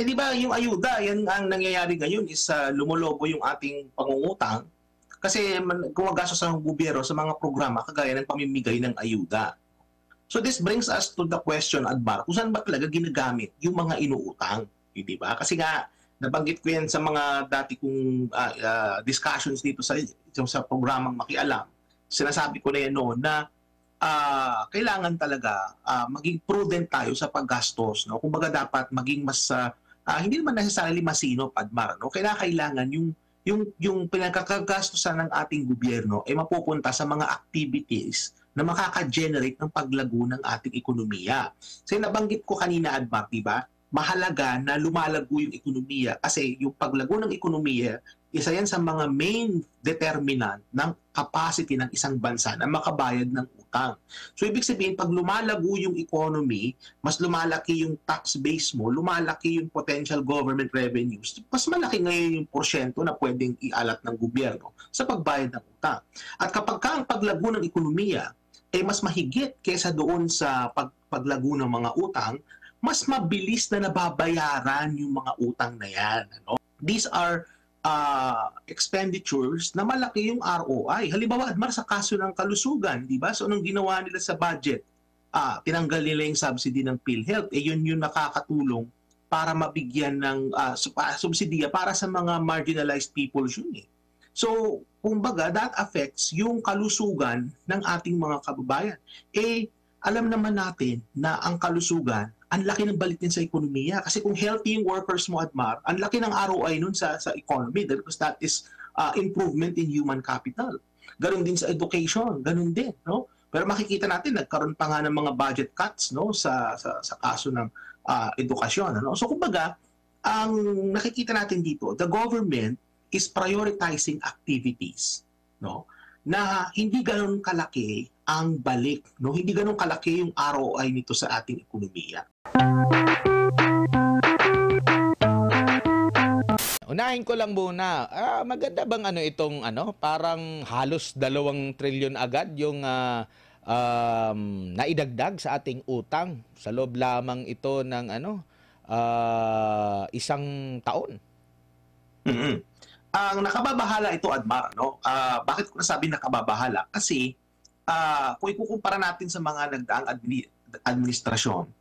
Eh di ba yung ayuda, yan ang nangyayari ngayon is lumulobo yung ating pangungutang kasi gumagastos ang gobyerno sa mga programa kagaya ng pamimigay ng ayuda. So this brings us to the question, Admar, kung saan ba talaga ginagamit yung mga inuutang, di ba? Kasi nga, nabanggit ko yan sa mga dati kong discussions dito sa programang Makialam. Sinasabi ko na yan noon na kailangan talaga maging prudent tayo sa paggastos. No? Kumbaga dapat maging mas, hindi naman necessarily masino, Admar. No? Kailangan yung pinagkakagastusan ng ating gobyerno ay mapupunta sa mga activities na makaka-generate ng paglago ng ating ekonomiya. So nabanggit ko kanina, Admar, diba? Mahalaga na lumalago yung ekonomiya kasi yung paglago ng ekonomiya, isa yan sa mga main determinant ng capacity ng isang bansa na makabayad ng utang. So ibig sabihin, pag lumalago yung economy, mas lumalaki yung tax base mo, lumalaki yung potential government revenues, mas malaki ngayon yung porsyento na pwedeng ialat ng gobyerno sa pagbayad ng utang. At kapag ang paglago ng ekonomiya ay mas mahigit kaysa doon sa paglago ng mga utang, mas mabilis na nababayaran yung mga utang na yan. Ano? These are expenditures na malaki yung ROI. Halimbawa, Admar, sa kaso ng kalusugan, di ba? So, anong ginawa nila sa budget? Tinanggal nila yung subsidy ng PhilHealth. Yun yung nakakatulong para mabigyan ng subsidiya para sa mga marginalized people yun. So, kumbaga, that affects yung kalusugan ng ating mga kababayan. Alam naman natin na ang kalusugan, ang laki ng balik din sa ekonomiya. Kasi kung healthy yung workers mo, Admar, ang laki ng ROI nun sa economy because that is improvement in human capital. Ganon din sa education, ganon din. No? Pero makikita natin, nagkaroon pa nga ng mga budget cuts no, sa kaso ng edukasyon. Ano? So kumbaga, ang nakikita natin dito, the government is prioritizing activities no, na hindi ganon kalaki ang balik. No? Hindi ganon kalaki yung ROI nito sa ating ekonomiya. Unahin ko lang muna, maganda bang itong parang halos 2 trilyon agad yung naidagdag sa ating utang sa loob lamang ito ng isang taon? Ang nakababahala ito, Admar, no? Bakit ko nasabi nakababahala? Kasi kung ikukumpara natin sa mga nagdaang administrasyon,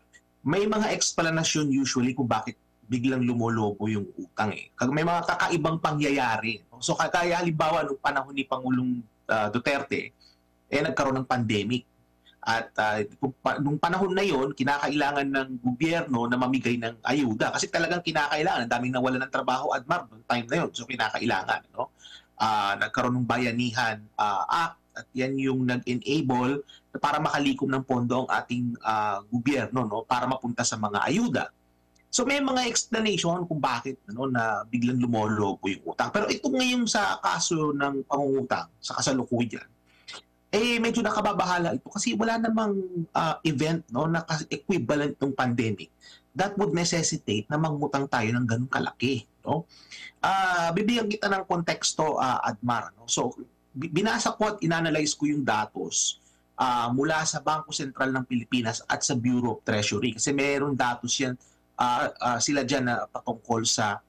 may mga explanation usually kung bakit biglang lumolobo yung utang. May mga kakaibang pangyayari. So kaya halimbawa nung panahon ni Pangulong Duterte, nagkaroon ng pandemic. At nung panahon na yon, kinakailangan ng gobyerno na mamigay ng ayuda. Kasi talagang kinakailangan. Ang daming nawala ng trabaho, Admar, noong time na yon. So kinakailangan. No? Nagkaroon ng Bayanihan Act. At yan yung nag-enable para makalikom ng pondo ang ating gobyerno no, para mapunta sa mga ayuda. So may mga explanation kung bakit na biglang lumolobo yung utang. Pero ito ngayon sa kaso ng pangungutang sa kasalukuyan, medyo nakababahala ito kasi wala namang event no, na equivalent ng pandemic that would necessitate na mangutang tayo ng ganun kalaki. No? Bibigyan kita ng konteksto, Admar. No? So, binasa ko at inanalyze ko yung datos mula sa Bangko Sentral ng Pilipinas at sa Bureau of Treasury. Kasi mayroong datos yan, sila dyan na patungkol sa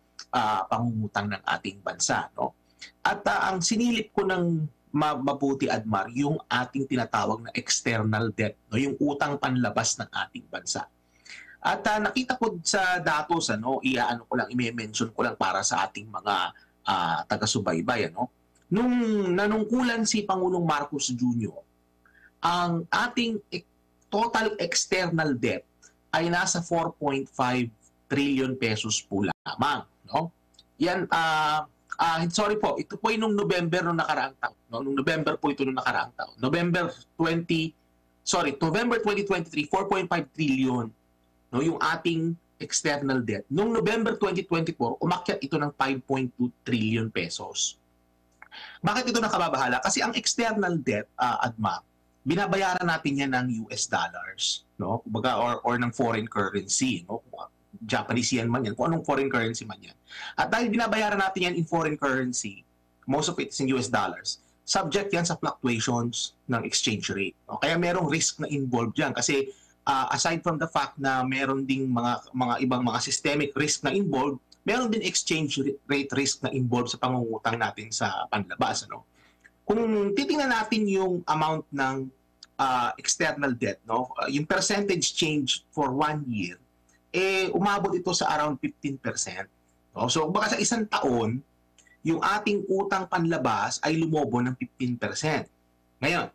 pangungutang ng ating bansa. No? At ang sinilip ko ng mabuti, Admar, yung ating tinatawag na external debt, no? Yung utang panlabas ng ating bansa. At nakita ko sa datos, i-mention ko lang para sa ating mga taga-subaybay, nung nanungkulan si Pangulong Marcos Jr., ang ating total external debt ay nasa 4.5 trillion pesos po lamang. No? Yan, sorry po, ito po ay nung November nung nakaraang taon. No? Nung November po ito nung nakaraang taon. November 2023, 4.5 trillion no, yung ating external debt. Nung November 2024, umakyat ito ng 5.2 trillion pesos. Bakit ito nakababahala? Kasi ang external debt, Adma, binabayaran natin yan ng US dollars, no? Kumbaga, or ng foreign currency, no? Japanese yen man yan, kung anong foreign currency man yan. At dahil binabayaran natin yan in foreign currency, most of it is in US dollars, subject yan sa fluctuations ng exchange rate. No? Kaya merong risk na involved yan kasi aside from the fact na meron ding mga ibang mga systemic risk na involved, meron din exchange rate risk na involved sa pangungutang natin sa panlabas, ano? Kung titingnan natin yung amount ng external debt, no, yung percentage change for 1 year, umabot ito sa around 15%. No? So baka sa isang taon, yung ating utang panlabas ay lumobo ng 15%. Ngayon,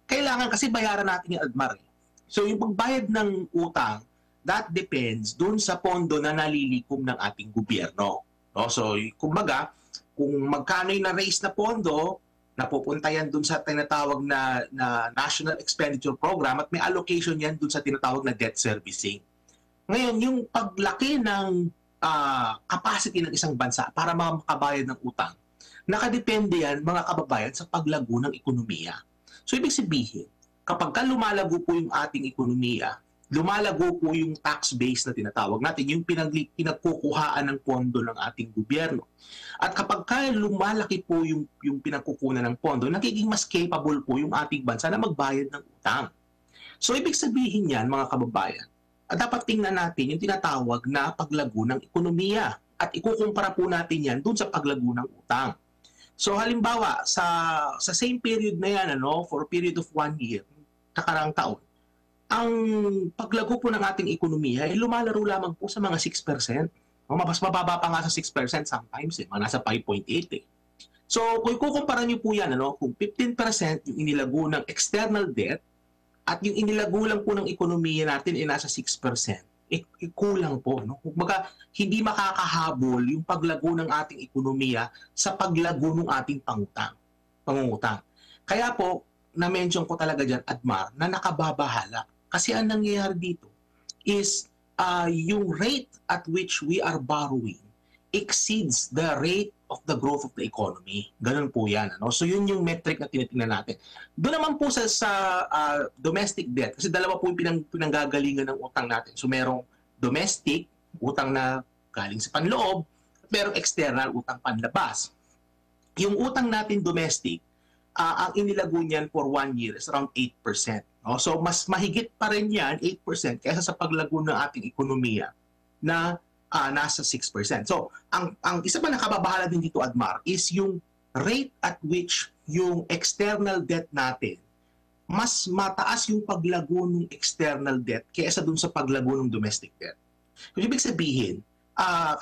kailangan kasi bayaran natin yung ADMAR. So yung pagbayad ng utang, that depends dun sa pondo na nalilikom ng ating gobyerno. No? So kumbaga, kung magkano yung na-raise na pondo, napupunta yan dun sa tinatawag na National Expenditure Program at may allocation yan dun sa tinatawag na debt servicing. Ngayon, yung paglaki ng capacity ng isang bansa para makabayad ng utang, nakadepende yan, mga kababayan, sa paglago ng ekonomiya. So, ibig sabihin, kapag lumalago po yung ating ekonomiya, lumalago po yung tax base na tinatawag natin, yung pinagkukuhaan ng pondo ng ating gobyerno. At kapag lumalaki po yung pinagkukunan ng pondo, nagiging mas capable po yung ating bansa na magbayad ng utang. So, ibig sabihin yan, mga kababayan, dapat tingnan natin yung tinatawag na paglago ng ekonomiya at ikukumpara po natin yan dun sa paglago ng utang. So halimbawa, sa same period na yan, for a period of 1 year, nakarang taon, ang paglago po ng ating ekonomiya ay lumalaro lamang po sa mga 6%. Mas mababa pa nga sa 6% sometimes, mga nasa 5.8. So kung ikukumpara nyo po yan, kung 15% yung inilago ng external debt, at yung inilago lang po ng ekonomiya natin ay nasa 6%, kulang po. Kumbaga, hindi makakahabol yung paglago ng ating ekonomiya sa paglago ng ating pangungutang. Kaya po, na-mention ko talaga dyan, ADMAR, na nakababahala. Kasi ang nangyayari dito is yung rate at which we are borrowing exceeds the rate of the growth of the economy. Ganun po yan. So yun yung metric na tinitingnan natin. Doon naman po sa domestic debt, kasi dalawa po yung pinanggagalingan ng utang natin. So merong domestic, utang na galing sa panloob, at merong external, utang panlabas. Yung utang natin domestic, ang inilago niyan for 1 year is around 8%. So mas mahigit pa rin yan, 8%, kaysa sa paglago ng ating ekonomiya na nasa 6%. So, ang isa pa nakababahala din dito, ADMAR, is yung rate at which yung external debt natin, mas mataas yung paglago ng external debt kaysa dun sa paglago ng domestic debt. So, ibig sabihin,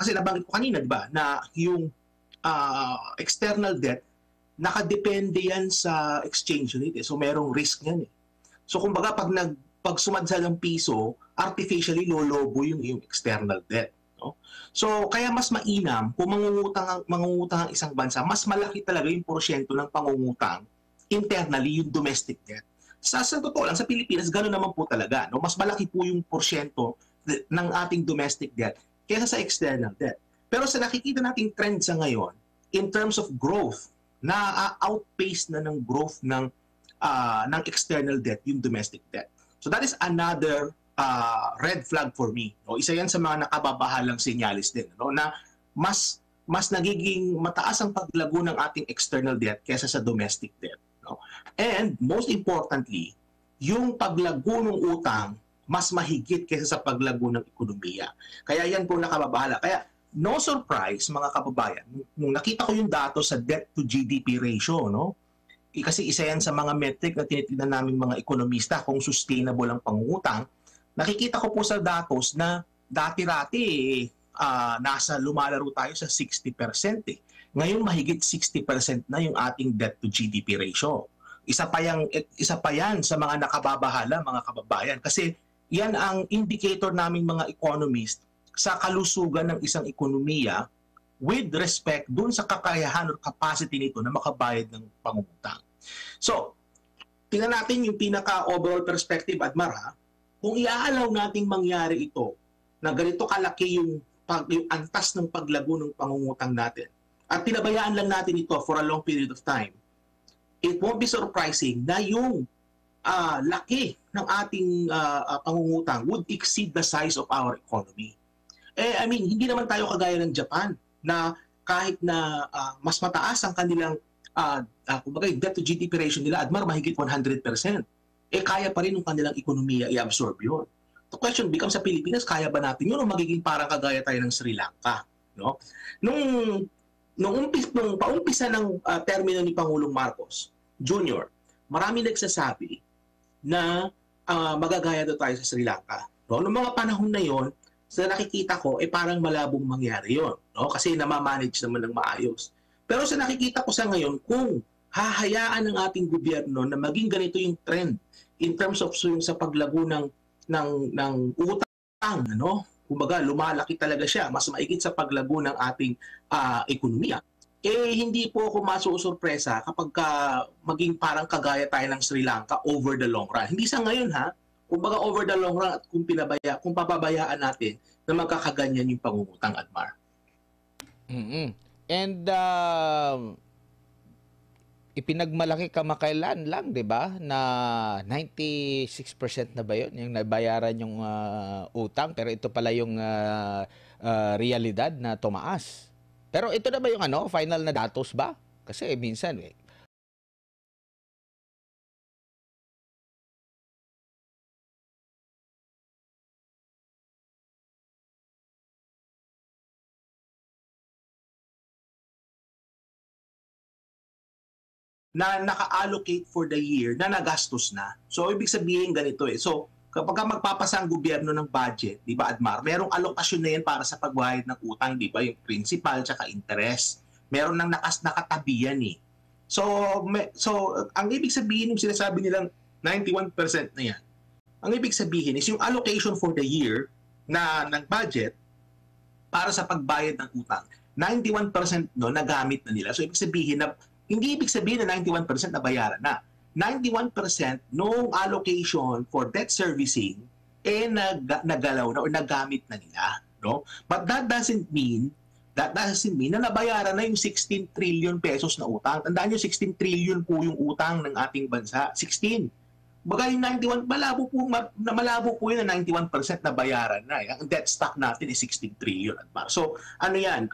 kasi nabanggit ko kanina, di ba, na yung external debt, nakadepende yan sa exchange rate. So, merong risk yan. So, kumbaga, pag sumadsal ng piso, artificially lolobo yung external debt. So, kaya mas mainam kung mangungutang ang isang bansa, mas malaki talaga yung porsyento ng pangungutang internally, yung domestic debt. Sa totoo lang, sa Pilipinas, gano'n naman po talaga. Mas malaki po yung porsyento ng ating domestic debt kaysa sa external debt. Pero sa nakikita nating trend sa ngayon, in terms of growth, na-outpace na ng growth ng external debt, yung domestic debt. So that is another red flag for me. Isa yan sa mga nakababahalang senyalis din, na mas nagiging mataas ang paglago ng ating external debt kaysa sa domestic debt. And most importantly, yung paglago ng utang mas mahigit kaysa sa paglago ng ekonomiya. Kaya yan po nakababahala. Kaya no surprise, mga kababayan, nung nakita ko yung datos sa debt to GDP ratio, kasi isa yan sa mga metric na tinitingnan namin mga ekonomista kung sustainable ang pangungutang. Nakikita ko po sa datos na dati-rati nasa lumalaro tayo sa 60%. Ngayon mahigit 60% na yung ating debt to GDP ratio. Isa pa yan sa mga nakababahala, mga kababayan, kasi yan ang indicator naming mga economist sa kalusugan ng isang ekonomiya with respect dun sa kakayahan or capacity nito na makabayad ng pangungutang. So, tingnan natin yung pinaka-overall perspective, ADMAR, kung iaalaw nating mangyari ito, na ganito kalaki yung antas ng paglago ng pangungutang natin, at pinabayaan lang natin ito for a long period of time, it won't be surprising na yung laki ng ating pangungutang would exceed the size of our economy. Hindi naman tayo kagaya ng Japan na kahit na mas mataas ang kanilang kumbaga, debt to GDP ratio nila, ADMAR, mahigit 100%. kaya pa rin ng kanilang ekonomiya i-absorb yun. The question becomes, sa Pilipinas, kaya ba natin yun o magiging parang kagaya tayo ng Sri Lanka? No? Nung, nung paumpisa ng termino ni Pangulong Marcos Jr., marami nagsasabi na magagaya daw tayo sa Sri Lanka. No? Noong mga panahon na yon, sa nakikita ko, parang malabong mangyari yon, no? Kasi namamanage naman ng maayos. Pero sa nakikita ko sa ngayon, kung hahayaan ng ating gobyerno na maging ganito yung trend in terms of sa paglago ng utang, ano? Kumbaga, lumalaki talaga siya, mas maigit sa paglago ng ating ekonomiya. Hindi po ako masusurpresa kapag maging parang kagaya tayo ng Sri Lanka over the long run. Hindi sa ngayon, ha? Kumbaga over the long run at kung pababayaan natin na magkakaganyan yung pangungutang, Admar. And ipinagmalaki kamakailan lang, 'di ba? Na 96% na ba 'yon yung nabayaran yung utang, pero ito pala yung realidad na tumaas. Pero ito na ba yung final na datos ba? Kasi minsan na naka-allocate for the year na nagastos na. So, ibig sabihin ganito So, kapag magpapasa ang gobyerno ng budget, di ba, Admar, merong alokasyon na yan para sa pagbayad ng utang, di ba, yung principal tsaka interest. Meron nang nakatabi yan So, ang ibig sabihin yung sinasabi nilang 91% na yan, ang ibig sabihin is yung allocation for the year ng budget para sa pagbayad ng utang, 91% no, nagamit na nila. So, ibig sabihin na hindi ibig sabihin na 91% nabayaran na. 91% noong allocation for debt servicing nagalaw na o nagamit na nila, no? But that doesn't mean na nabayaran na yung 16 trillion pesos na utang. Tandaan niyo, 16 trillion po yung utang ng ating bansa. 16. Baga yung 91, malabo po yun na 91% nabayaran na. Ang debt stock natin is 16 trillion. So, ano yan?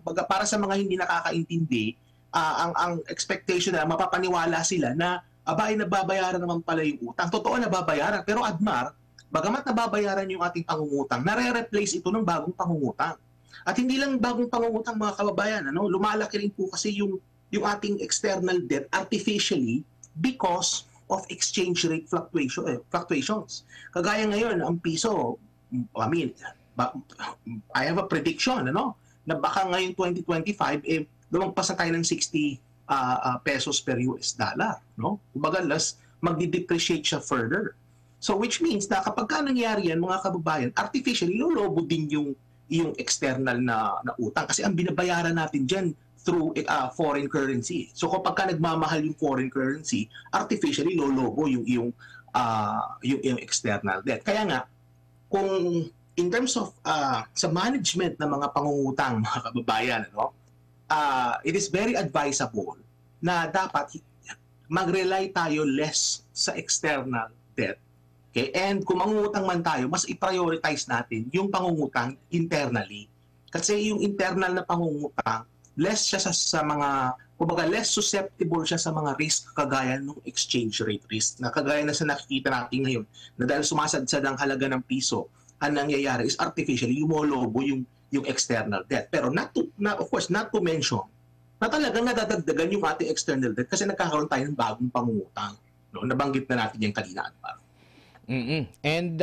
Baga para sa mga hindi nakakaintindi, ang expectation na mapapaniwala sila na nababayaran naman pala yung utang. Totoo, nababayaran. Pero Admar, bagamat nababayaran yung ating pangungutang, nare-replace ito ng bagong pangungutang. At hindi lang bagong pangungutang, mga kababayan. Lumalaki rin po kasi yung ating external debt artificially because of exchange rate fluctuations. Kagaya ngayon, ang piso, I have a prediction, na baka ngayon 2025, lumagpas na tayo ng 60 pesos per US dollar, no? Kumbaga, magdi-depreciate siya further. So, which means na kapag nangyari yan, mga kababayan, artificially, lolobo din yung external na utang. Kasi ang binabayaran natin dyan through foreign currency. So, kapag nagmamahal yung foreign currency, artificially, lolobo yung external debt. Kaya nga, kung in terms of sa management ng mga pangungutang, mga kababayan, it is very advisable na dapat mag-rely tayo less sa external debt. Okay? And kung mangungutang man tayo, mas i-prioritize natin yung pangungutang internally. Kasi yung internal na pangungutang, less siya sa mga, kumbaga less susceptible siya sa mga risk kagaya ng exchange rate risk. Na kagaya na sa nakikita natin ngayon, na dahil sumasadsad ang halaga ng piso, ang nangyayari is artificially lumolobo yung external debt. Pero of course, not to mention na talagang nadadagdagan yung ating external debt kasi nagkakaroon tayo ng bagong pangungutang. No? Nabanggit na natin yung kanina. And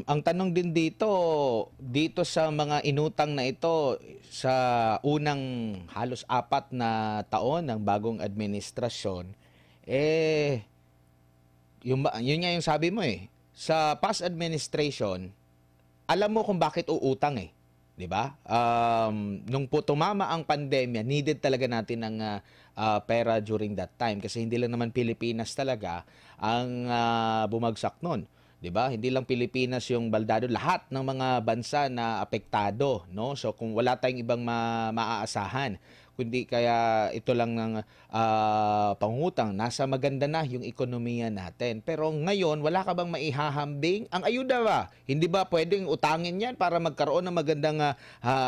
ang tanong din dito sa mga inutang na ito sa unang halos 4 na taon ng bagong administrasyon, yun nga yung sabi mo sa past administration, alam mo kung bakit uutang 'di ba? Nung po tumama ang pandemya, needed talaga natin ng pera during that time kasi hindi lang naman Pilipinas talaga ang bumagsak noon, 'di ba? Hindi lang Pilipinas yung baldado, lahat ng mga bansa na apektado, no? So kung wala tayong ibang maaasahan, kundi kaya ito lang ng pangungutang, nasa maganda na yung ekonomiya natin. Pero ngayon, wala ka bang maihahambing? Ang ayuda ba? Hindi ba pwedeng utangin yan para magkaroon ng magandang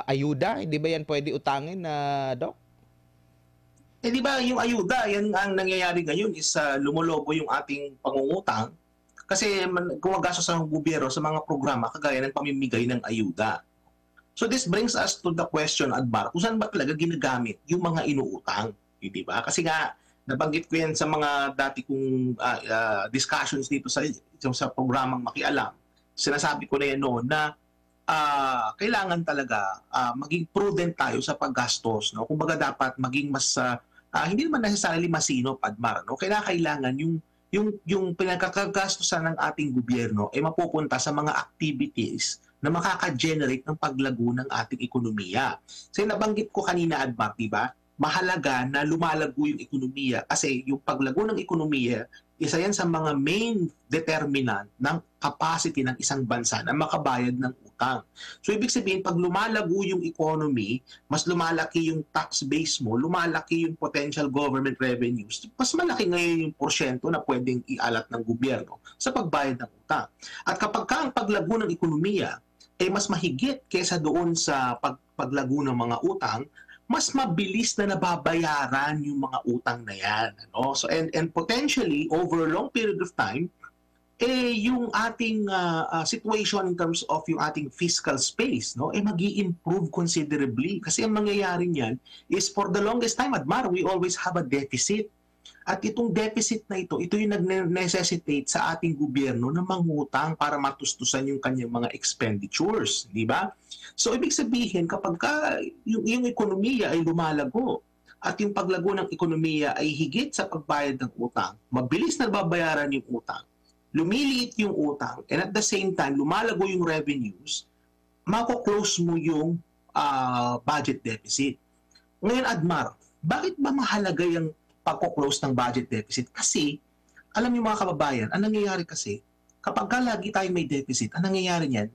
ayuda? Hindi ba yan pwede utangin, Doc? di ba yung ayuda, yan ang nangyayari ngayon is lumolobo yung ating pangungutang kasi gumagastos ang gobyerno sa mga programa kagaya ng pamimigay ng ayuda. So this brings us to the question, Admar, kung saan ba talaga ginagamit yung mga inuutang, di ba? Kasi nga, nabanggit ko yan sa mga dati kong discussions dito sa programang Makialam. Sinasabi ko na yan noon na kailangan talaga maging prudent tayo sa paggastos. No? Kumbaga dapat maging mas, hindi naman necessarily masino, Admar. No? Kailangan yung pinagkakagastosan ng ating gobyerno ay mapupunta sa mga activities na makaka-generate ng paglago ng ating ekonomiya. So nabanggit ko kanina, Admar, di ba? Mahalaga na lumalago yung ekonomiya kasi yung paglago ng ekonomiya, isa yan sa mga main determinant ng capacity ng isang bansa na makabayad ng utang. So ibig sabihin, pag lumalago yung economy, mas lumalaki yung tax base mo, lumalaki yung potential government revenues, mas malaki ngayon yung porsyento na pwedeng ialat ng gobyerno sa pagbayad ng utang. At kapag ang paglago ng ekonomiya ay mas mahigit kaysa doon sa paglago ng mga utang, mas mabilis na nababayaran yung mga utang na yan. Ano? So, and potentially, over a long period of time, yung ating situation in terms of yung ating fiscal space, no, mag-i-improve considerably. Kasi ang mangyayari niyan is for the longest time, Admar, we always have a deficit. At itong deficit na ito yung nag-necessitate sa ating gobyerno na mangutang para matustusan yung kanyang mga expenditures, di ba? So ibig sabihin kapag yung ekonomiya ay lumalago at yung paglago ng ekonomiya ay higit sa pagbayad ng utang, mabilis na babayaran yung utang, lumiliit yung utang, and at the same time lumalago yung revenues, mako-close mo yung budget deficit. Ngayon, Admar, bakit ba mahalaga yung pagko-close ng budget deficit? Kasi, alam niyo mga kababayan, ang nangyayari kasi, kapag lagi tayo may deficit, ang nangyayari niyan,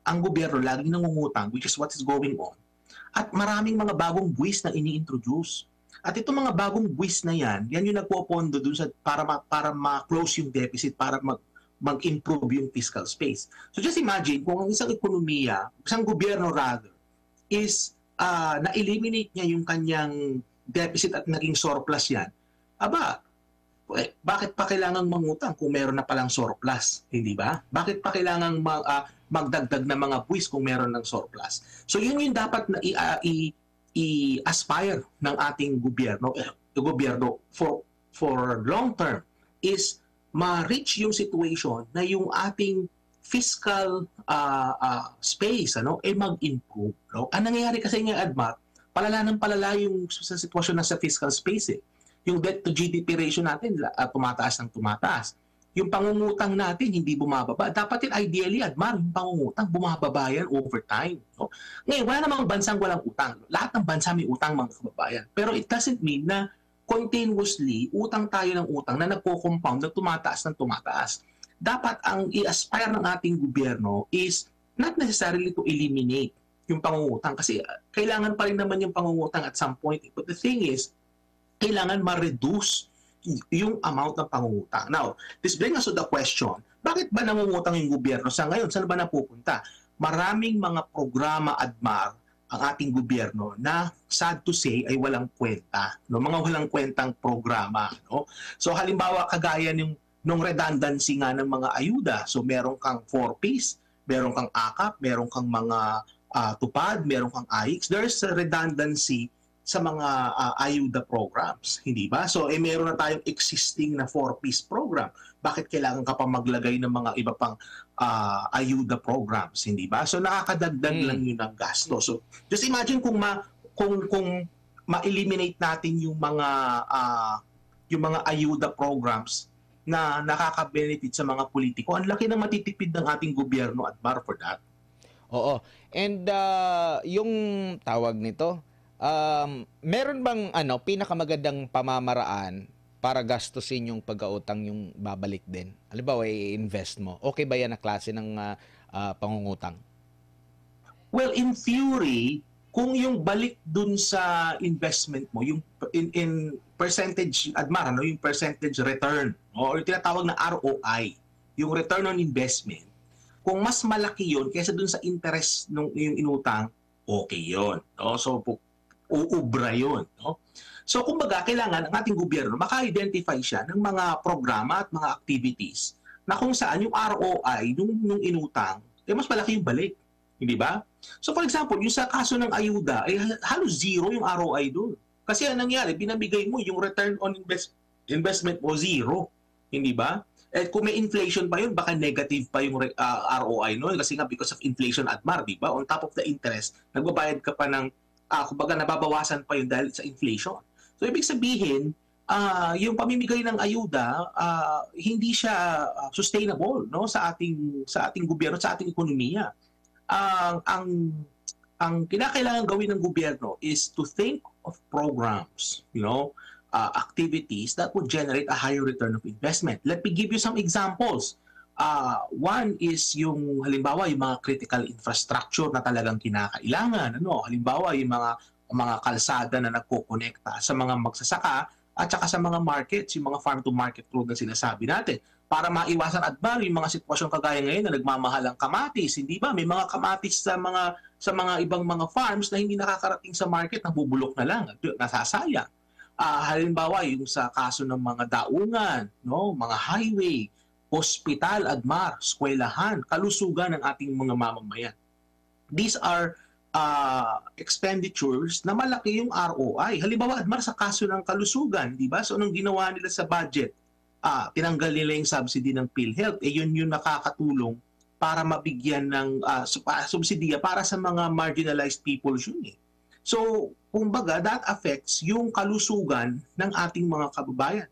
ang gobyerno laging nangungutang, which is what is going on, at maraming mga bagong buwis na ini-introduce. At itong mga bagong buwis na yan yung nagpopondo dun sa, para ma-close yung deficit, para mag-improve yung fiscal space. So just imagine, kung ang isang ekonomiya, isang gobyerno rather, is na-eliminate niya yung kanyang deficit at naging surplus yan, bakit pa kailangang mangutang kung meron na palang surplus? Hindi ba? Bakit pa kailangang magdagdag na mga buwis kung meron ng surplus? So yun yung dapat na i-aspire ng ating gobyerno for long term is ma-reach yung situation na yung ating fiscal space mag-improve. No? Ang nangyayari kasi nga, Admar, palala ng palala yung sa sitwasyon na sa fiscal space. Yung debt to GDP ratio natin tumataas ng tumataas. Yung pangungutang natin hindi bumababa. Dapat ideally, Admar, yung pangungutang bumababa yan over time. No? Ngayon, wala namang bansang walang utang. Lahat ng bansa may utang, mga kababayan. Pero it doesn't mean na continuously utang tayo ng utang na nagko-compound na tumataas ng tumataas. Dapat ang i-aspire ng ating gobyerno is not necessarily to eliminate yung pangungutang kasi kailangan pa rin naman yung pangungutang at some point. But the thing is, kailangan ma-reduce yung amount ng pangungutang. Now, this brings us to the question, bakit ba nangungutang yung gobyerno sa ngayon? Saan ba napupunta? Maraming mga programa, Admar, ang ating gobyerno na sad to say ay walang kwenta. No? Mga walang kwentang programa. No? So halimbawa, kagaya nung redundancy nga ng mga ayuda. So meron kang 4Ps, meron kang AKAP, meron kang mga tupad, meron kang AIX, there's a redundancy sa mga ayuda programs, hindi ba? So, meron na tayong existing na 4Ps program. Bakit kailangan ka pa maglagay ng mga iba pang ayuda programs, hindi ba? So, nakakadagdag lang yun ng gasto. So, just imagine kung ma-eliminate natin yung mga ayuda programs na nakaka-benefit sa mga politiko, ang laki na matitipid ng ating gobyerno, Admar, for that. Oo. And yung tawag nito, meron bang pinakamagandang pamamaraan para gastusin yung pag-autang yung babalik din? Halimbawa, i-invest mo. Okay ba yan na klase ng pangungutang? Well, in theory, kung yung balik dun sa investment mo, yung in percentage, Admar, yung percentage return, o yung tinatawag na ROI, yung return on investment, kung mas malaki yon kaysa dun sa interest nung yung inutang, okay yon. No? So, uubra yun. No? So kumbaga, kailangan ang ating gobyerno maka-identify siya ng mga programa at mga activities na kung saan yung ROI nung inutang, mas malaki yung balik. Hindi ba? So for example, yung sa kaso ng ayuda, ay halos zero yung ROI doon. Kasi ang nangyari, binabigay mo yung return on investment mo zero. Hindi ba? At kung may inflation pa yun, baka negative pa yung ROI noon kasi nga because of inflation Admar, di ba? On top of the interest, nagbabayad ka pa ng, kumbaga nababawasan pa yun dahil sa inflation. So ibig sabihin, yung pamimigay ng ayuda, hindi siya sustainable no sa ating gobyerno, sa ating ekonomiya. Ang kinakailangan gawin ng gobyerno is to think of programs, activities that would generate a higher return of investment. Let me give you some examples. One is yung halimbawa yung mga critical infrastructure na talagang kinakailangan. Halimbawa yung mga kalsada na nagkokonekta sa mga magsasaka at saka sa mga markets, yung mga farm-to-market road na sinasabi natin. Para maiwasan Admar yung mga sitwasyon kagaya ngayon na nagmamahal ang kamatis, hindi ba? May mga kamatis sa mga ibang mga farms na hindi nakakarating sa market, nabubulok na lang, nasasayang. Halimbawa yung sa kaso ng mga daungan, mga highway, hospital, Admar, eskwelahan, kalusugan ng ating mga mamamayan. These are expenditures na malaki yung ROI. Halimbawa, Admar, sa kaso ng kalusugan, di ba? So, anong ginawa nila sa budget? Tinanggal nila yung subsidy ng PhilHealth. Yun yung nakakatulong para mabigyan ng subsidiya para sa mga marginalized people yun eh. So, kumbaga, that affects yung kalusugan ng ating mga kababayan.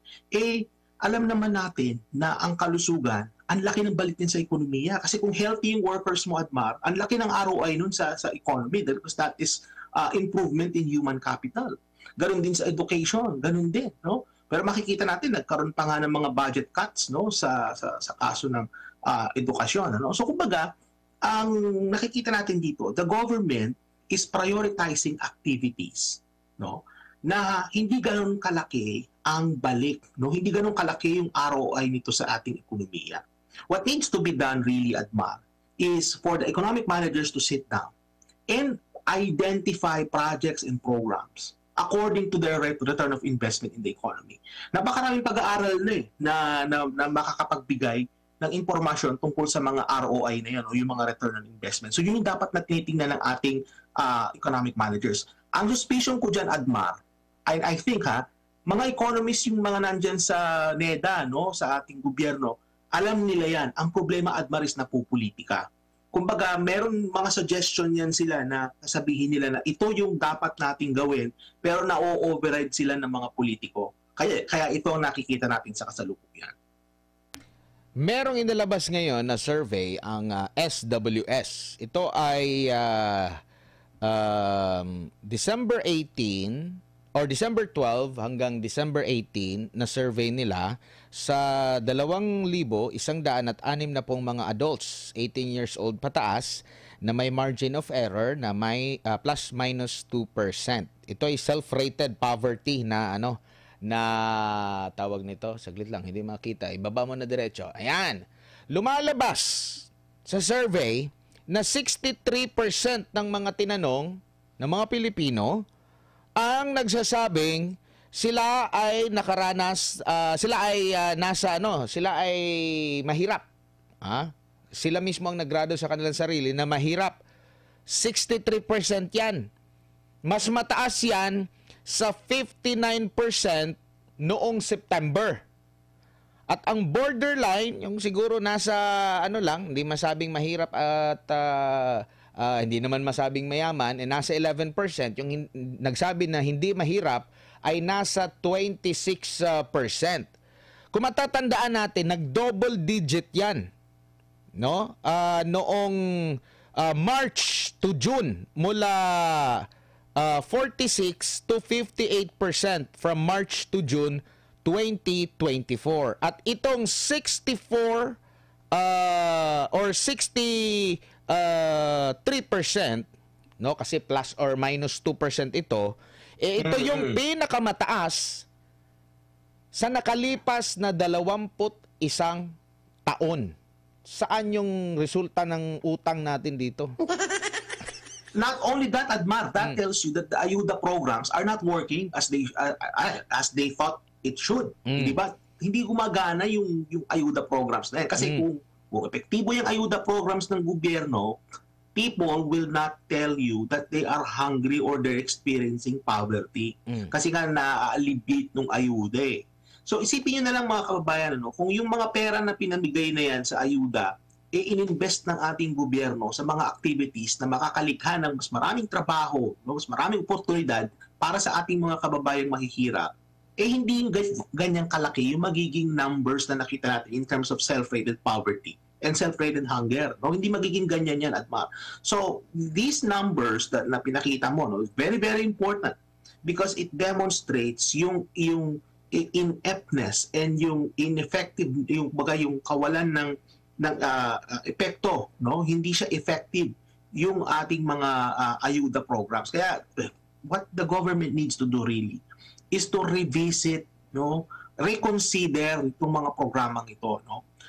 Alam naman natin na ang kalusugan, ang laki ng balik din sa ekonomiya. Kasi kung healthy yung workers mo, Admar, ang laki ng ROI nun sa economy because that is improvement in human capital. Ganon din sa education, ganon din. No? Pero makikita natin, nagkaroon pa nga ng mga budget cuts sa kaso ng edukasyon. So kumbaga, ang nakikita natin dito, the government is prioritizing activities na hindi ganoon kalaki ang balik, hindi ganoon kalaki yung ROI nito sa ating ekonomiya. What needs to be done really, Admar, is for the economic managers to sit down and identify projects and programs according to their return of investment in the economy. Napakaraming pag-aaral na makakapagbigay ng impormasyon tungkol sa mga ROI na yan o yung mga return on investment. So yun yung dapat na tinitingnan ng ating economic managers. Ang suspicion ko dyan, Admar, I think mga economists yung mga nandyan sa NEDA, sa ating gobyerno, alam nila yan. Ang problema, Admar, is napupolitika. Kumbaga, meron mga suggestion yan sila na sabihin nila na ito yung dapat nating gawin, pero na-override sila ng mga politiko. Kaya ito ang nakikita natin sa kasalukuyan. Merong inilabas ngayon na survey ang SWS. Ito ay December 18 or December 12 hanggang December 18 na survey nila sa 2,106 na pong mga adults 18 years old pataas na may margin of error na may plus minus 2%. Ito ay self-rated poverty na na tawag nito. Saglit lang, hindi makita. Ibaba mo na diretso. Ayan. Lumalabas sa survey na 63% ng mga tinanong ng mga Pilipino ang nagsasabing sila ay nakaranas, sila ay mahirap. Sila mismo ang naggrado sa kanilang sarili na mahirap. 63% yan. Mas mataas yan sa 59% noong September. At ang borderline, yung siguro nasa hindi masabing mahirap at hindi naman masabing mayaman, nasa 11%. Yung nagsabi na hindi mahirap ay nasa 26%. Kung matatandaan natin, nag-double digit yan. Noong March to June, mula 46 to 58% from March to June 2024. At itong 64 or 63%, kasi plus or minus 2% ito, ito yung pinakamataas sa nakalipas na 21 taon. Saan yung resulta ng utang natin dito? Not only that, Admar, that tells you that the ayuda programs are not working as they thought it should. Di ba? Hindi gumagana yung ayuda programs na yan. Kasi kung epektibo yung ayuda programs ng gobyerno, people will not tell you that they are hungry or they're experiencing poverty. Kasi nga na-alleviate nung ayuda eh. So isipin nyo na lang mga kababayan, kung yung mga pera na pinamigay na yan sa ayuda, ininvest ng ating gobyerno sa mga activities na makakalikha ng mas maraming trabaho, mas maraming oportunidad para sa ating mga kababayang mahihirap, hindi ganyang kalaki yung magiging numbers na nakita natin in terms of self-rated poverty and self-rated hunger. Hindi magiging ganyan yan, Admar. So, these numbers na pinakita mo, is very, very important because it demonstrates yung ineptness and yung ineffective, yung kawalan ng epekto, hindi siya effective yung ating mga ayuda programs. Kaya what the government needs to do really is to revisit, reconsider itong mga programang ito,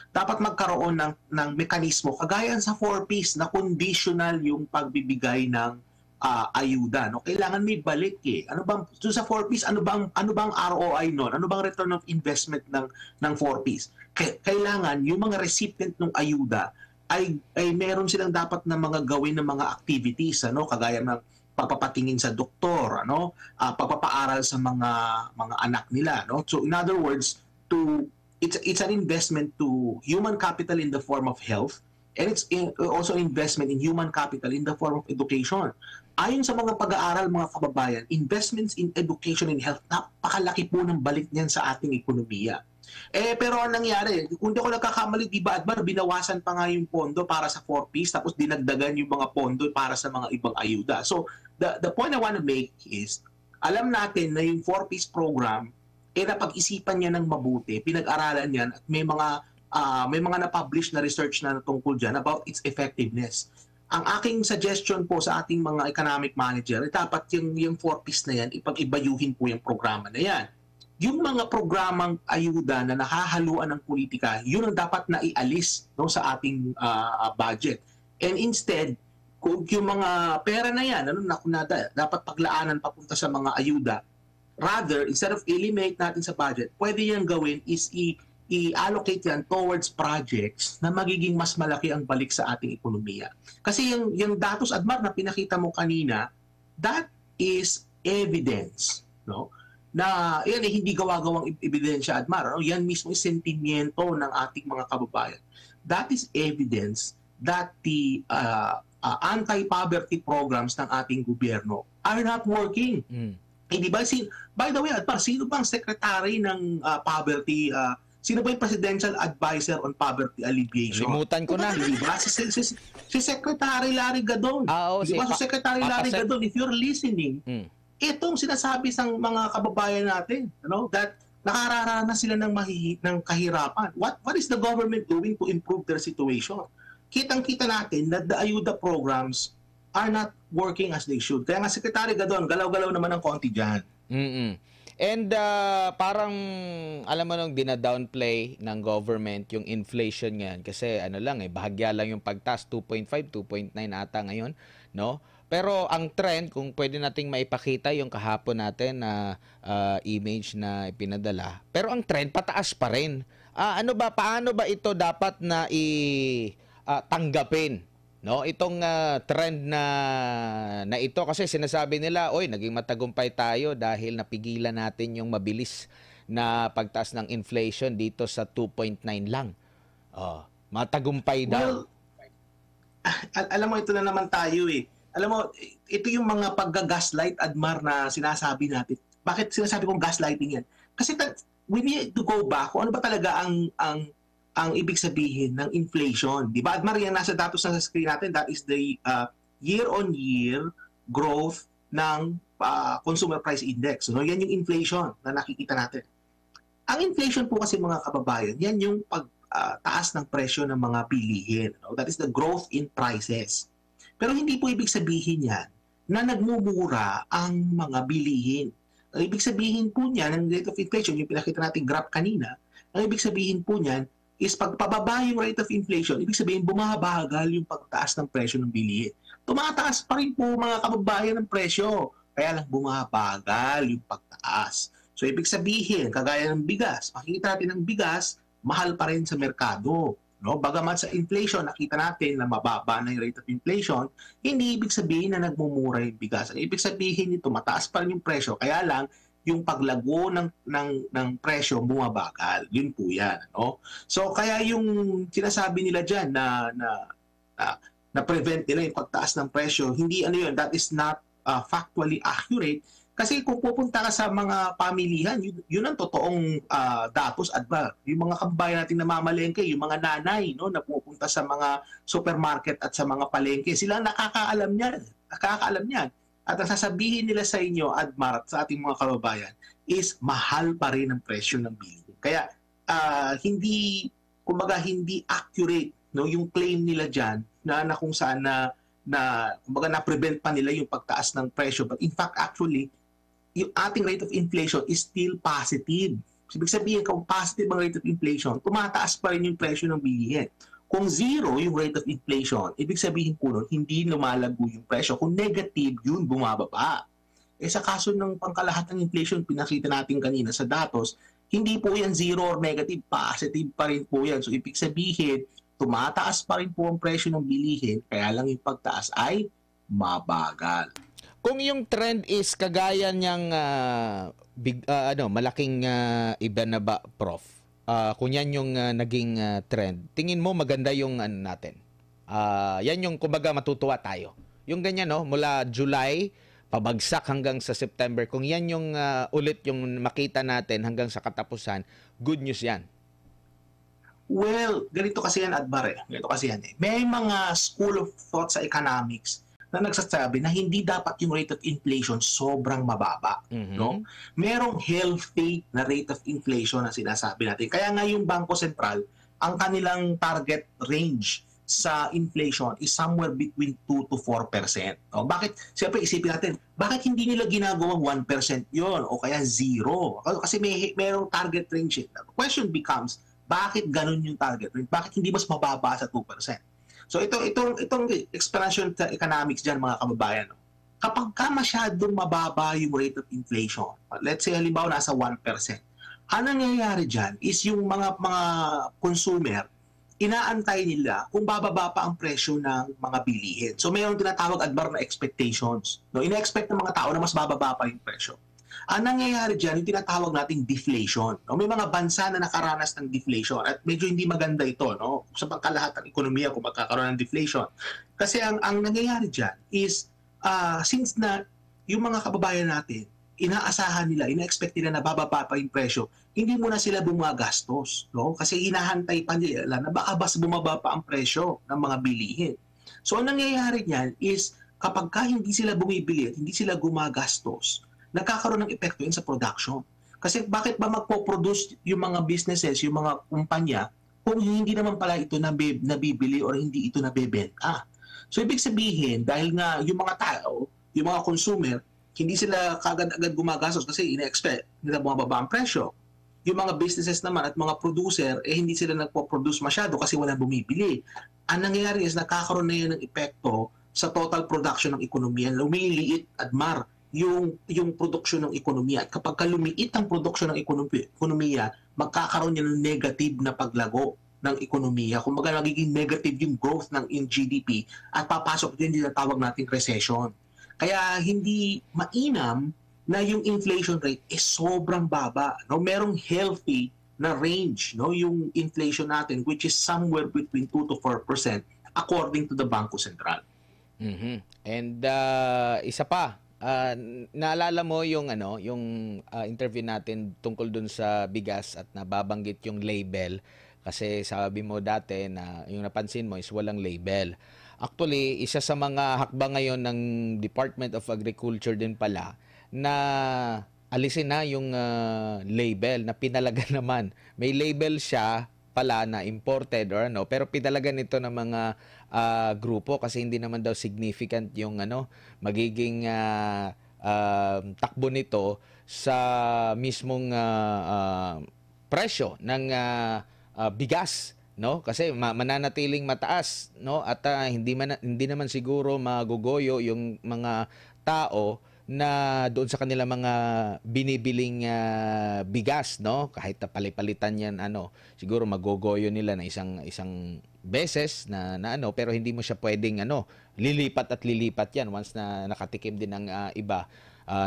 dapat magkaroon ng mekanismo kagaya sa 4Ps na conditional yung pagbibigay ng ayuda, kailangan may balik eh. Ano bang so sa 4Ps, ano bang ROI noon? Ano bang return of investment ng 4Ps? Kailangan yung mga recipient ng ayuda ay meron silang dapat na mga gawin ng mga activities, kagaya ng pagpapatingin sa doktor, pagpapaaral sa mga anak nila, So in other words, it's an investment to human capital in the form of health, and it's also investment in human capital in the form of education. Ayon sa mga pag-aaral, mga kababayan, investments in education and health, napakalaki po ng balik niyan sa ating ekonomiya. Pero ang nangyari, kung di ako nagkakamali, di ba, Admar, binawasan pa nga yung pondo para sa 4Ps, tapos dinagdagan yung mga pondo para sa mga ibang ayuda. So, the point I want to make is, alam natin na yung 4Ps program, napag-isipan niya ng mabuti, pinag-aralan yan, at may mga na-publish na research na tungkol dyan about its effectiveness. Ang aking suggestion po sa ating mga economic manager, dapat yung 4Ps na yan, ipag-ibayuhin po yung programa na yan. Yung mga programang ayuda na nahahaluan ng politika, yun ang dapat na ialis sa ating budget. And instead, kung yung mga pera na yan, dapat paglaanan papunta sa mga ayuda, rather, instead of eliminate natin sa budget, pwede yan gawin is i-allocate yan towards projects na magiging mas malaki ang balik sa ating ekonomiya. Kasi yung datos, Admar, na pinakita mo kanina, that is evidence, na yan hindi gawa-gawang ebidensya, Admar. Yan mismo yung sentimiento ng ating mga kababayan. That is evidence that the anti-poverty programs ng ating gobyerno are not working. Di ba? By the way, Admar, sino bang secretary ng poverty? Sino ba yung presidential advisor on poverty alleviation? Limutan ko na. Diba? Si Secretary Larry Gadon. Diba? Si Secretary Larry Gadon, if you're listening, itong sinasabi sa mga kababayan natin, that nakararanas sila ng kahirapan. What is the government doing to improve their situation? Kitang-kita natin that the ayuda programs are not working as they should. Kaya nga Secretary Gadon, galaw-galaw naman ng konti dyan. And parang alam mo nung dina-downplay ng government yung inflation ngayon kasi bahagya lang yung pagtaas 2.5, 2.9 ata ngayon, Pero ang trend, kung pwede nating maipakita yung kahapon natin na image na ipinadala, pero ang trend pataas pa rin. Paano ba ito dapat na tanggapin? Itong trend na ito kasi sinasabi nila, naging matagumpay tayo dahil napigilan natin yung mabilis na pagtaas ng inflation dito sa 2.9 lang. Matagumpay daw. Alam mo, ito na naman tayo eh. Alam mo, ito yung mga pagga-gaslight, Admar, na sinasabi natin. Bakit sinasabi kong gaslighting yan? Kasi we need to go back kung ano ba talaga ang ibig sabihin ng inflation. Di ba, Admar, yan nasa datos na sa screen natin, that is the year-on-year growth ng consumer price index. Yan yung inflation na nakikita natin. Ang inflation po kasi mga kababayan, yan yung pagtaas ng presyo ng mga bilihin. That is the growth in prices. Pero hindi po ibig sabihin yan na nagmumura ang mga bilihin. Ang ibig sabihin po niyan, ng rate of inflation, yung pinakita natin graph kanina, ang ibig sabihin po niyan, is pag pababa yung rate of inflation, ibig sabihin bumabagal yung pagtaas ng presyo ng bilihin. Tumataas pa rin po mga kababayan ng presyo, kaya lang bumabagal yung pagtaas. So ibig sabihin, kagaya ng bigas, makikita natin ng bigas, mahal pa rin sa merkado. No? Bagamat sa inflation, nakita natin na mababa na yung rate of inflation, hindi ibig sabihin na nagmumura yung bigas. Ang ibig sabihin nito, mataas pa rin yung presyo, kaya lang yung paglago ng presyo bumabagal. Yun po yan. No? So kaya yung sinasabi nila dyan na prevent nila yung pagtaas ng presyo, hindi ano yun, that is not factually accurate. Kasi kung pupunta ka sa mga pamilihan, yun ang totoong datos at ba, yung mga kababayan natin na mamalengke, yung mga nanay no, na pupunta sa mga supermarket at sa mga palengke, sila nakakaalam niyan. Nakakaalam niyan. At ang sasabihin nila sa inyo, Admar, at sa ating mga kababayan, is mahal pa rin ang presyo ng bilihin. Kaya hindi, kumbaga hindi accurate no, yung claim nila dyan na kung saan kumbaga na-prevent pa nila yung pagtaas ng presyo. But in fact, actually, yung ating rate of inflation is still positive. Ibig sabihin, kung positive ang rate of inflation, tumataas pa rin yung presyo ng bilihin. Kung zero yung rate of inflation, ibig sabihin po nun, hindi lumalago yung presyo. Kung negative, yun bumababa. Eh sa kaso ng pangkalahatang inflation, pinakita natin kanina sa datos, hindi po yan zero or negative, positive pa rin po yan. So ibig sabihin, tumataas pa rin po ang presyo ng bilihin, kaya lang yung pagtaas ay mabagal. Kung yung trend is kagaya niyang malaking iba na ba, Prof? Kung yan yung naging trend, tingin mo maganda yung natin? Yan yung kumbaga matutuwa tayo. Yung ganyan, no? Mula July, pabagsak hanggang sa September. Kung yan yung ulit yung makita natin hanggang sa katapusan, good news yan. Well, ganito kasi yan, Adbar. Ganito kasi yan. May mga school of thought sa economics na nagsasabi na hindi dapat yung rate of inflation sobrang mababa. No? Merong healthy na rate of inflation na sinasabi natin. Kaya nga yung Bangko Sentral, ang kanilang target range sa inflation is somewhere between 2 to 4%. No? Bakit? Siyempre isipin natin, bakit hindi nila ginagawang 1% yon o kaya 0? Kasi merong target range. The question becomes, bakit ganun yung target range? Bakit hindi mas mababa sa 2%? So itong explanation sa economics diyan mga kababayan, no? Kapag ka masyadong mababa yung rate of inflation, let's say halimbawa nasa 1%, ang nangyayari diyan is yung mga consumer, inaantay nila kung bababa pa ang presyo ng mga bilihin. So mayroong tinatawag Adbar na expectations. No, ina-expect ng mga tao na mas bababa pa yung presyo. Ang nangyayari dyan, yung tinatawag nating deflation. No? May mga bansa na nakaranas ng deflation at medyo hindi maganda ito no? Sa pagkalahat ng ekonomiya kung magkakaroon ng deflation. Kasi ang nangyayari dyan is since na yung mga kababayan natin, inaasahan nila, ina-expect nila na bababa pa yung presyo, hindi muna sila bumagastos. No? Kasi hinahantay pa nila na baka bas bumaba pa ang presyo ng mga bilihin. So ang nangyayari niyan is kapag ka hindi sila bumibili, hindi sila gumagastos, nagkakaroon ng epekto yun sa production. Kasi bakit ba magpo-produce yung mga businesses, yung mga kumpanya, kung hindi naman pala ito nabibili or hindi ito nabebenta? So ibig sabihin, dahil nga yung mga tao, yung mga consumer, hindi sila kagad-agad gumagastos kasi ina-expect nila bumababa ang presyo. Yung mga businesses naman at mga producer, hindi sila nagpo-produce masyado kasi walang bumibili. Ang nangyayari is nakakaroon na yun ng epekto sa total production ng ekonomiya. Lumiliit, Admar, yung produksyon ng ekonomiya. At kapag lumiit ang produksyon ng ekonomiya, magkakaroon yan ng negative na paglago ng ekonomiya. Kung magiging negative yung growth ng GDP at papasok din yung tawag nating recession. Kaya hindi mainam na yung inflation rate is sobrang baba. No? Merong healthy na range, no? Yung inflation natin, which is somewhere between 2 to 4% according to the Bangko Sentral. And isa pa, naalala mo yung interview natin tungkol dun sa bigas at nababanggit yung label kasi sabi mo dati na yung napansin mo is walang label. Actually, isa sa mga hakbang ngayon ng Department of Agriculture din pala na alisin na yung label na pinalagan naman. May label siya pala na imported or pero pinalagan ito ng mga grupo kasi hindi naman daw significant yung magiging takbo nito sa mismong presyo ng bigas, no? Kasi mananatiling mataas, no? At hindi naman siguro magugoyo yung mga tao na doon sa kanila mga binibiling bigas, no? Kahit na palipalitan yan, siguro magogoyo nila na isang beses na pero hindi mo siya pwedeng lilipat at lilipat yan once na nakatikim din ng iba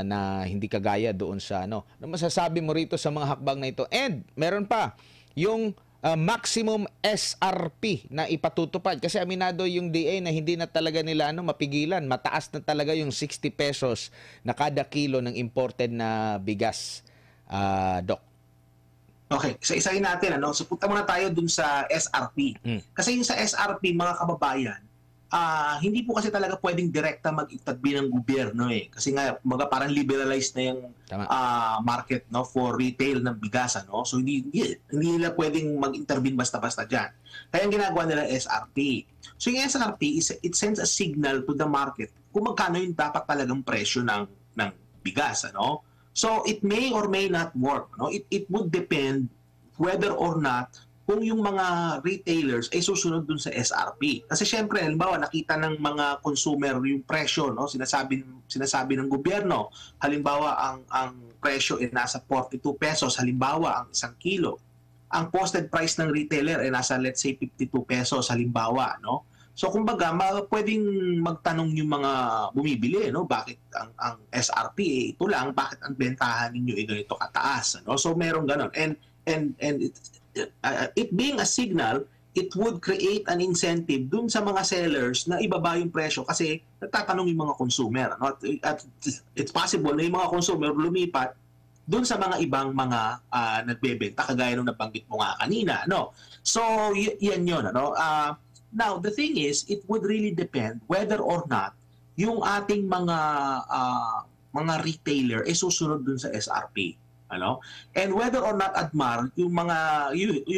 na hindi kagaya doon sa Ano masasabi mo rito sa mga hakbang na ito? And meron pa yung maximum SRP na ipatutupad kasi aminado yung DA na hindi na talaga nila mapigilan. Mataas na talaga yung 60 pesos na kada kilo ng imported na bigas, Doc. Okay, isa-isahin natin. So punta muna tayo dun sa SRP. Kasi yung sa SRP, mga kababayan, hindi po kasi talaga pwedeng direkta mag-itabbi ng gobyerno eh. Kasi nga, parang liberalized na yung market for retail ng bigas. So hindi nila pwedeng mag-intervene basta-basta dyan. Kaya ang ginagawa nila SRP. So yung SRP, it sends a signal to the market kung magkano yung dapat talagang presyo ng bigas. So it may or may not work. It would depend whether or not kung yung mga retailers ay susunod dun sa SRP. Kasi syempre, halimbawa, nakita ng mga consumer yung presyo, sinasabi ng gobyerno. Halimbawa, ang presyo ay nasa 42 pesos, halimbawa, ang isang kilo. Ang posted price ng retailer ay nasa, let's say, 52 pesos, halimbawa. So, kumbaga, pwedeng magtanong yung mga bumibili, bakit ang SRP ito lang, bakit ang bentahan ninyo ay ganito kataas. So, merong ganon. And it being a signal, it would create an incentive dun sa mga sellers na ibaba yung presyo kasi nagtatanong yung mga consumer. At it's possible na yung mga consumer lumipat dun sa mga ibang mga nagbebenta kagaya nung nabanggit mo nga kanina. So, yan yun. Now, the thing is, it would really depend whether or not yung ating mga retailer ay susunod dun sa SRP. And whether or not, Admar, yung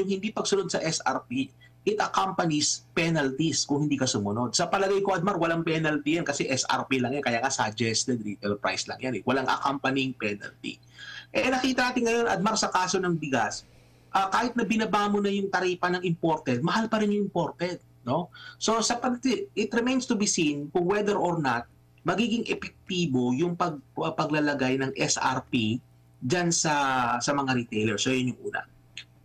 hindi pagsunod sa SRP, it accompanies penalties kung hindi ka sumunod. Sa palagay ko, Admar, walang penalty yan kasi SRP lang yan, kaya nga suggested retail price lang yan. Walang accompanying penalty. Nakita natin ngayon, Admar, sa kaso ng bigas, kahit na binaba mo na yung taripa ng imported, mahal pa rin yung imported. So, it remains to be seen kung whether or not magiging epektibo yung paglalagay ng SRP dyan sa mga retailer. So, yun yung una.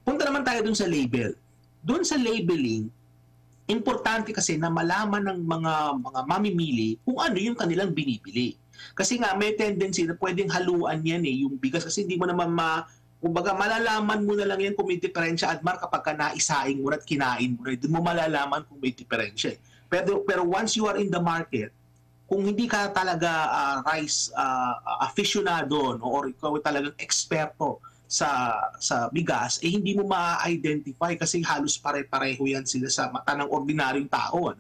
Punta naman tayo dun sa label. Dun sa labeling, importante kasi na malaman ng mga mamimili kung ano yung kanilang binibili. Kasi nga, may tendency na pwedeng haluan yan yung bigas kasi hindi mo naman kumbaga, malalaman mo na lang yan kung may diferensya, Admar, kapag ka naisaing mo at kinain mo na, doon mo malalaman kung may diferensya. Pero once you are in the market, kung hindi ka talaga rice aficionado or ikaw talagang eksperto sa bigas, hindi mo ma-identify kasi halos pare-pareho yan sila sa mata ng ordinaryong tao.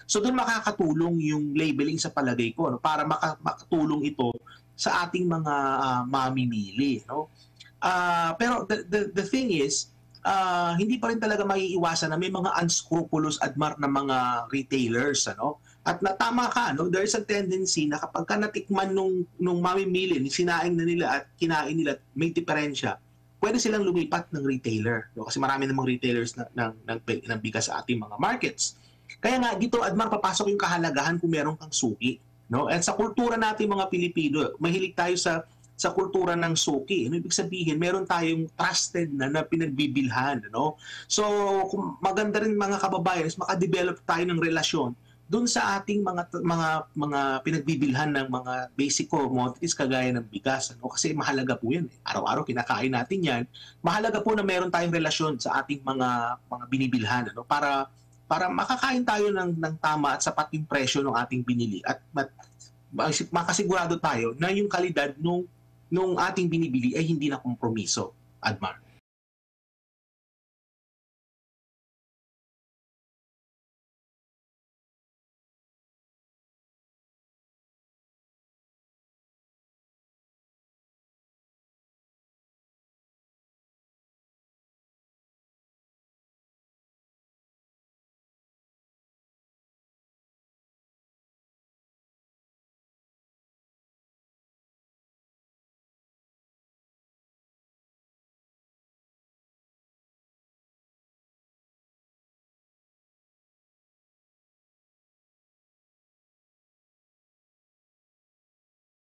So doon makakatulong yung labeling sa palagay ko para makatulong ito sa ating mga mamimili. Pero the thing is, hindi pa rin talaga maiiwasan na may mga unscrupulous, Admar, na mga retailers. At natama ka, there is a tendency na kapag ka natikman nung mamimili, sinaing na nila at kinain nila, may diferensya, pwede silang lumipat ng retailer. Kasi marami namang retailers ng bigas sa ating mga markets. Kaya nga dito, Admar, papasok yung kahalagahan kung meron kang suki. At sa kultura natin mga Pilipino, mahilig tayo sa kultura ng suki. Ibig sabihin, meron tayong trusted na pinagbibilhan. So, kung maganda rin mga kababayan, makadevelop tayo ng relasyon doon sa ating mga pinagbibilhan ng mga basic commodities kagaya ng bigas. Kasi mahalaga po yan. Araw-araw kinakain natin yan. Mahalaga po na meron tayong relasyon sa ating mga binibilhan para makakain tayo ng tama at sapat yung presyo ng ating binili at makasigurado tayo na yung kalidad nung ating binibili ay hindi na kompromiso, Admar.